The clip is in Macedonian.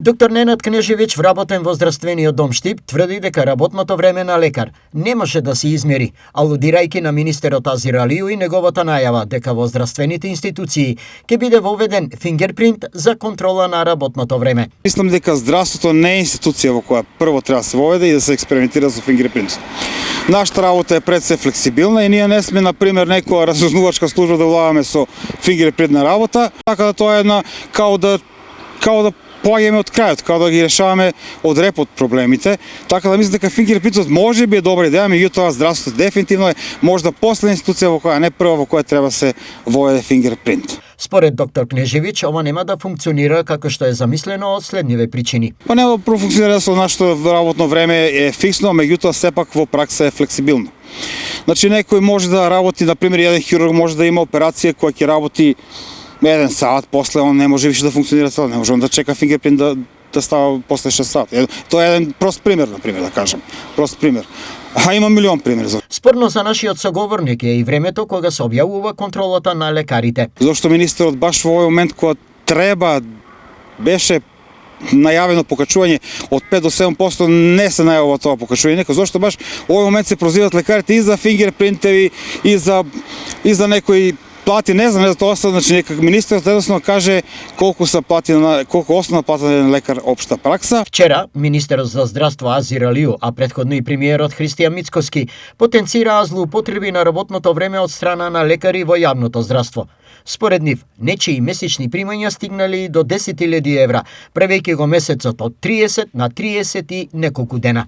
Доктор Ненад Кнежевич, вработен во здравствениот дом Штип, тврди дека работното време на лекар не може да се измери, алудирајќи на министерот Азир Алију и неговата најава дека во здравствените институции ќе биде воведен фингерпринт за контрола на работното време. Мислам дека здравството не е институција во која прво треба да се воведе и да се експериментира со фингерпринт. Нашата работа е пред се флексибилна и ние не сме, например, некоја разузнавачка служба да влагаме со фингерпринтна работа, така да тоа е една као да поаѓаме од крајот, као да ги решаваме од репот проблемите, така да мислам дека фингерпринтот може би е добра идеја, меѓутоа здравството дефинитивно е можда последна институција во која, не прва во која треба се воведе фингерпринт. Според доктор Кнежевич, ова нема да функционира како што е замислено од следниве причини. Па нема да функционира со нашето работно време е фиксно, меѓутоа сепак во пракса е флексибилно. Значи некој може да работи, например, еден хирург може да има операција која ќе работи 1 сат, после он не може више да функционира цело, не може он да чека фингерпринт да става после 6 сат. Тоа е еден прост пример, например, да кажем. Прост пример. А има милион примери за. Спорно за нашиот соговорник е и времето кога се објавува контролата на лекарите. Зошто министерот баш во овој момент кога треба беше најавено покачување од 5 до 7% не се најавува тоа покачување, зашто баш во овој момент се прозиваат лекарите и за фингерпринтеви и за некои плати, не знам за тоа, значи нека министерот едноставно каже колку основна плата на лекар општа пракса. Вчера министерот за здравство Азир Алију, а претходно и премиерот Христијан Мицкоски потенцираа злоупотреби на работното време од страна на лекари во јавното здравство. Според нив, нечии месечни примања стигнали до 10.000 евра, правејќи го месецот од 30 на 30 и неколку дена.